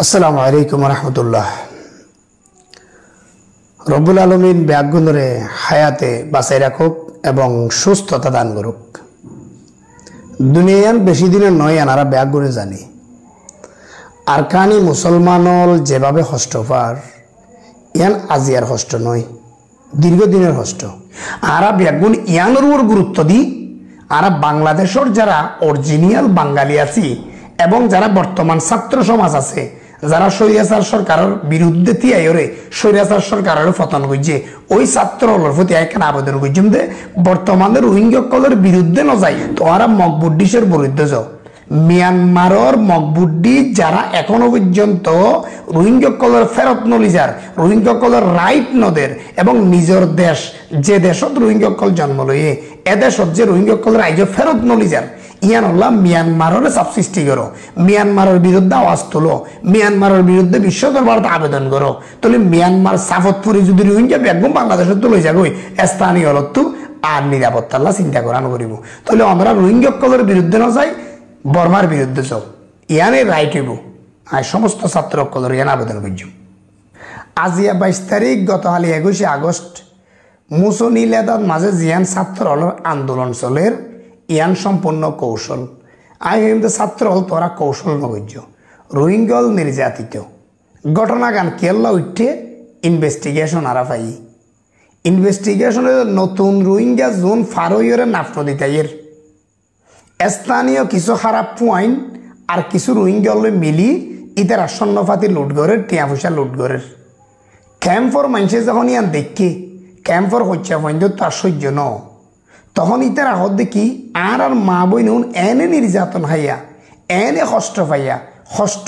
আসসালামু আলাইকুম রহমতুল্লাহ। রব্বুল আলমিন ব্যাগুণরে হায়াতে বাঁচাই রাখুক এবং সুস্থতা দান করুক। দুনিয়ান বেশি দিনের নয় আনারা ব্যাগুণে জানি আর কানি মুসলমানল যেভাবে হষ্ট পার ইয়ান আজিয়ার হষ্ট নয়, দীর্ঘদিনের হষ্ট। আরা ব্যাগুণ ইয়ানোর উপর গুরুত্ব দিই। আরা বাংলাদেশের যারা অরিজিনাল বাঙালি আছি এবং যারা বর্তমান ছাত্র সমাজ আছে, যারা স্বৈরাচার সরকারের বিরুদ্ধে তিয়াইরে স্বৈরাচার সরকারের পতন করছে, ওই ছাত্র প্রতি এখানে আবেদন করছেন যে বর্তমানে রোহিঙ্গা বিরুদ্ধে ন যায় তো ওরা মকবুদ্দিসের বিরুদ্ধে যাও। মিয়ানমারের মকবুদ্দি যারা এখনো পর্যন্ত রোহিঙ্গা ফেরত নলিজার, রোহিঙ্গা রাইট নদের এবং নিজের দেশ যে দেশত রোহিঙ্গা জন্ম লইয়ে এদেশত যে রোহিঙ্গা রাইজ ফেরত নলিজার ইয়ান হল্লা মিয়ানমারের চাপ সৃষ্টি করো, মিয়ানমারের বিরুদ্ধে আওয়াজ তোলো, মিয়ানমারের বিরুদ্ধে বিশ্ব দরবারত আবেদন করো। তাহলে মিয়ানমার সাফতপুরি যদি রোহিঙ্গা বেগম বাংলাদেশে তো লই যাগই স্থানীয় হলত আর নিরাপত্তা চিন্তা করানো করিব। তাহলে আমরা রোহিঙ্গা বিরুদ্ধে না যাই, বর্মার বিরুদ্ধে যাও, ইয়ানে রাইট হইব। আর সমস্ত ছাত্র ইয়ান আবেদন করছি। আজিয়া 22 তারিখ গতকালি 21 আগস্ট মুসনি লেদার মাঝে জিয়ান ছাত্র আন্দোলন চলের ইয়ান সম্পূর্ণ কৌশল। আই হিমতে ছাত্র হল তোরা কৌশল নগর্য রোহিঙ্গল নির্যাতিত ঘটনা গান কেল্লা উঠে ইনভেস্টিগেশন আরা পাই। ইনভেস্টিগেশনের নতুন রোহিঙ্গা জোন ফারোয়ের নাফন দিতাইয়ের স্থানীয় কিছু খারাপ পয়েন্ট আর কিছু রোহিঙ্গা মিলি ইতার আসন্নপাতি লুট করে টিয়া পয়সা লুট করে ক্যাম্পর মানুষে যখন ইয়ান দেখি ক্যাম্পর হচ্ছে পয়েন্ট তার সহ্য ন, তখন ইতার আগত দেখি আর মা বই নুন এনে নির্যাতন হাইয়া এনে কষ্ট পাইয়া কষ্ট